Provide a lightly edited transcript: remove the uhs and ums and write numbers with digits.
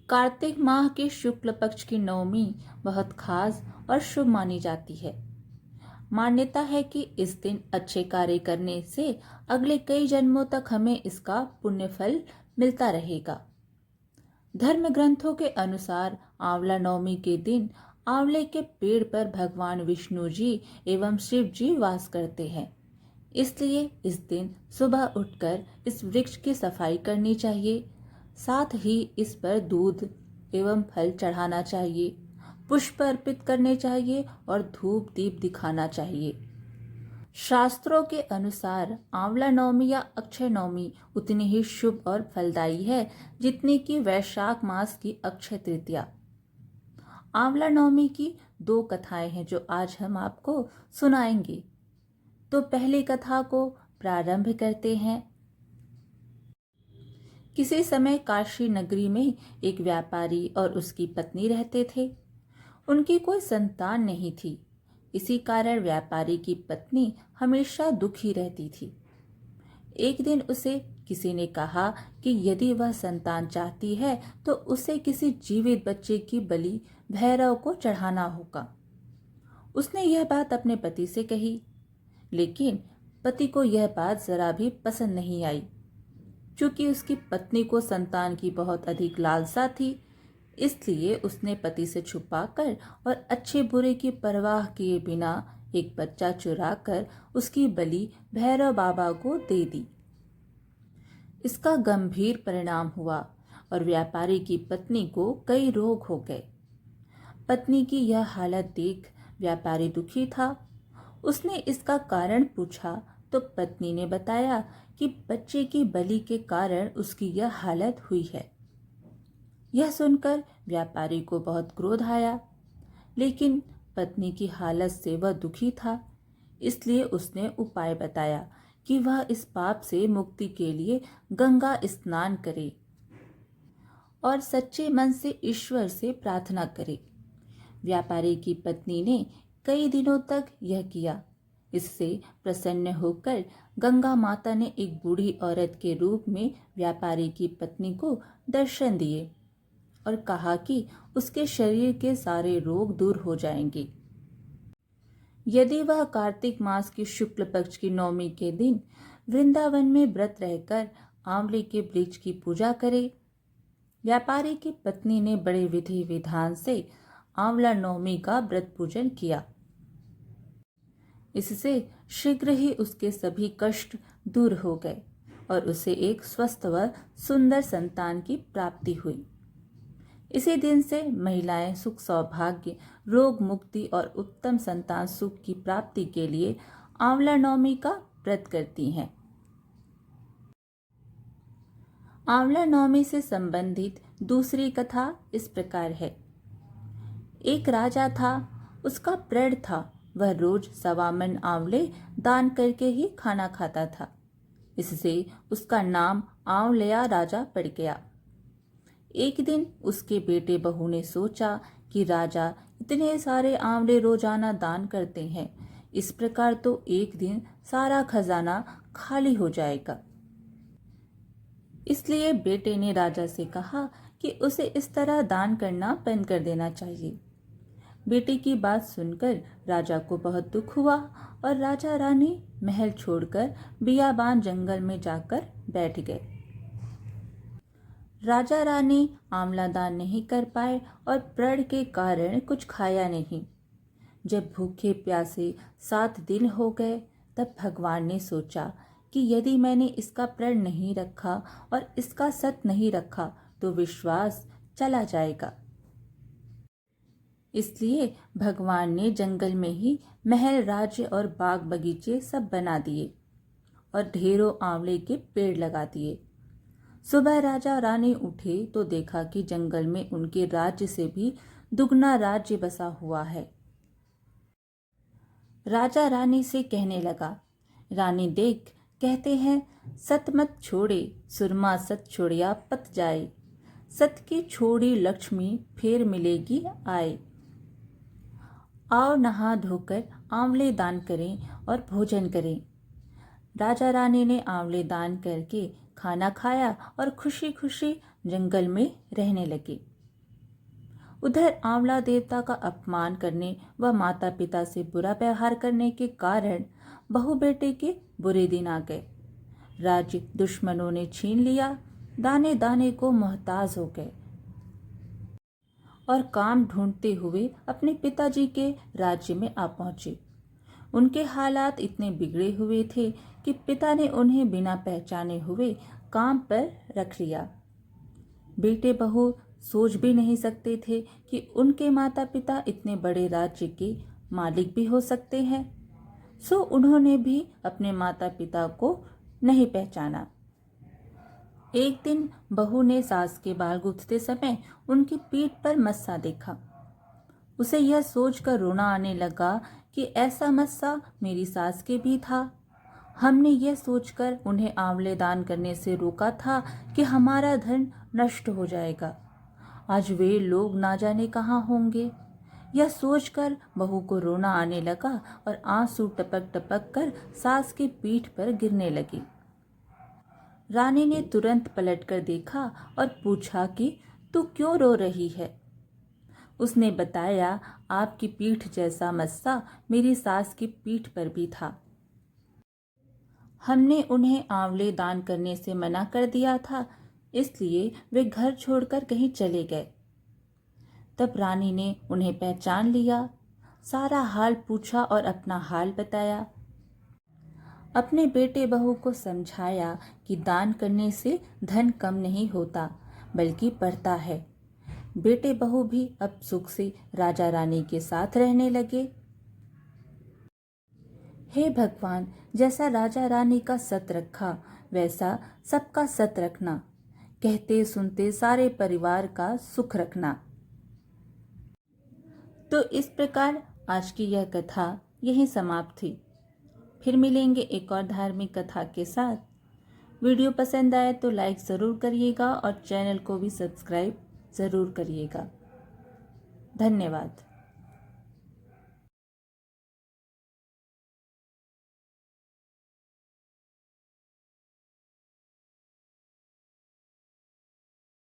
कार्तिक माह के शुक्ल पक्ष की नवमी बहुत खास और शुभ मानी जाती है। मान्यता है कि इस दिन अच्छे कार्य करने से अगले कई जन्मों तक हमें इसका पुण्य फल मिलता रहेगा। धर्म ग्रंथों के अनुसार आंवला नवमी के दिन आंवले के पेड़ पर भगवान विष्णु जी एवं शिव जी वास करते हैं। इसलिए इस दिन सुबह उठकर इस वृक्ष की सफाई करनी चाहिए। साथ ही इस पर दूध एवं फल चढ़ाना चाहिए, पुष्प अर्पित करने चाहिए और धूप दीप दिखाना चाहिए। शास्त्रों के अनुसार आंवला नवमी या अक्षय नवमी उतनी ही शुभ और फलदायी है जितनी कि वैशाख मास की अक्षय तृतीया। आंवला नवमी की 2 कथाएं हैं जो आज हम आपको सुनाएंगे। तो पहली कथा को प्रारंभ करते हैं। किसी समय काशी नगरी में एक व्यापारी और उसकी पत्नी रहते थे। उनकी कोई संतान नहीं थी। इसी कारण व्यापारी की पत्नी हमेशा दुखी रहती थी। एक दिन उसे किसी ने कहा कि यदि वह संतान चाहती है तो उसे किसी जीवित बच्चे की बलि भैरव को चढ़ाना होगा। उसने यह बात अपने पति से कही, लेकिन पति को यह बात जरा भी पसंद नहीं आई। चूंकि उसकी पत्नी को संतान की बहुत अधिक लालसा थी, इसलिए उसने पति से छुपाकर और अच्छे बुरे की परवाह किए बिना एक बच्चा चुराकर उसकी बलि भैरव बाबा को दे दी। इसका गंभीर परिणाम हुआ और व्यापारी की पत्नी को कई रोग हो गए। पत्नी की यह हालत देख व्यापारी दुखी था। उसने इसका कारण पूछा तो पत्नी ने बताया कि बच्चे की बलि के कारण उसकी यह हालत हुई है। यह सुनकर व्यापारी को बहुत क्रोध आया, लेकिन पत्नी की हालत से वह दुखी था। इसलिए उसने उपाय बताया कि वह इस पाप से मुक्ति के लिए गंगा स्नान करे और सच्चे मन से ईश्वर से प्रार्थना करे। व्यापारी की पत्नी ने कई दिनों तक यह किया। इससे प्रसन्न होकर गंगा माता ने एक बूढ़ी औरत के रूप में व्यापारी की पत्नी को दर्शन दिए और कहा कि उसके शरीर के सारे रोग दूर हो जाएंगे यदि वह कार्तिक मास की शुक्ल पक्ष की नवमी के दिन वृंदावन में व्रत रहकर आंवले के वृक्ष की पूजा करे। व्यापारी की पत्नी ने बड़े विधि विधान से आंवला नवमी का व्रत पूजन किया। इससे शीघ्र ही उसके सभी कष्ट दूर हो गए और उसे एक स्वस्थ व सुंदर संतान की प्राप्ति हुई। इसी दिन से महिलाएं सुख सौभाग्य, रोग मुक्ति और उत्तम संतान सुख की प्राप्ति के लिए आंवला नवमी का व्रत करती हैं। आंवला नवमी से संबंधित दूसरी कथा इस प्रकार है। एक राजा था, उसका प्रण था। वह रोज 1.25 मन आंवले दान करके ही खाना खाता था। इससे उसका नाम आंवलया राजा पड़ गया। एक दिन उसके बेटे बहू ने सोचा कि राजा इतने सारे आंवले रोजाना दान करते हैं, इस प्रकार तो एक दिन सारा खजाना खाली हो जाएगा। इसलिए बेटे ने राजा से कहा कि उसे इस तरह दान करना बंद कर देना चाहिए। बेटे की बात सुनकर राजा को बहुत दुख हुआ और राजा रानी महल छोड़कर बियाबान जंगल में जाकर बैठ गए। राजा रानी आंवला दान नहीं कर पाए और प्रण के कारण कुछ खाया नहीं। जब भूखे प्यासे 7 दिन हो गए, तब भगवान ने सोचा कि यदि मैंने इसका प्रण नहीं रखा और इसका सत नहीं रखा तो विश्वास चला जाएगा। इसलिए भगवान ने जंगल में ही महल, राज्य और बाग बगीचे सब बना दिए और ढेरों आंवले के पेड़ लगा दिए। सुबह राजा रानी उठे तो देखा कि जंगल में उनके राज्य से भी दुगना राज्य बसा हुआ है। राजा रानी से कहने लगा, रानी देख, कहते हैं सत मत छोड़े, सुरमा सत छोड़िया पत जाए। सत की छोड़ी लक्ष्मी फिर मिलेगी आए। आओ नहा धोकर आंवले दान करें और भोजन करें। राजा रानी ने आंवले दान करके खाना खाया और खुशी खुशी जंगल में रहने लगे। उधर आंवला देवता का अपमान करने व माता पिता से बुरा व्यवहार करने के कारण बहू बेटे के बुरे दिन आ गए। राज्य दुश्मनों ने छीन लिया, दाने दाने को मोहताज हो गए और काम ढूंढते हुए अपने पिताजी के राज्य में आ पहुंचे। उनके हालात इतने बिगड़े हुए थे कि पिता ने उन्हें बिना पहचाने हुए काम पर रख लिया। बेटे बहू सोच भी नहीं सकते थे कि उनके माता पिता इतने बड़े राज्य के मालिक भी हो सकते हैं, सो उन्होंने भी अपने माता पिता को नहीं पहचाना। एक दिन बहू ने सास के बाल गूंथते समय उनकी पीठ पर मस्सा देखा। उसे यह सोचकर रोना आने लगा कि ऐसा मस्सा मेरी सास के भी था। हमने यह सोचकर उन्हें आंवले दान करने से रोका था कि हमारा धन नष्ट हो जाएगा। आज वे लोग ना जाने कहाँ होंगे। यह सोचकर बहू को रोना आने लगा और आंसू टपक टपक कर सास की पीठ पर गिरने लगी। रानी ने तुरंत पलटकर देखा और पूछा कि तू क्यों रो रही है? उसने बताया, आपकी पीठ जैसा मस्सा मेरी सास की पीठ पर भी था। हमने उन्हें आंवले दान करने से मना कर दिया था, इसलिए वे घर छोड़कर कहीं चले गए। तब रानी ने उन्हें पहचान लिया, सारा हाल पूछा और अपना हाल बताया। अपने बेटे बहू को समझाया कि दान करने से धन कम नहीं होता बल्कि बढ़ता है। बेटे बहू भी अब सुख से राजा रानी के साथ रहने लगे। हे भगवान, जैसा राजा रानी का सत रखा वैसा सबका सत रखना, कहते सुनते सारे परिवार का सुख रखना। तो इस प्रकार आज की यह कथा यहीं समाप्त थी। फिर मिलेंगे एक और धार्मिक कथा के साथ। वीडियो पसंद आए तो लाइक ज़रूर करिएगा और चैनल को भी सब्सक्राइब ज़रूर करिएगा। धन्यवाद।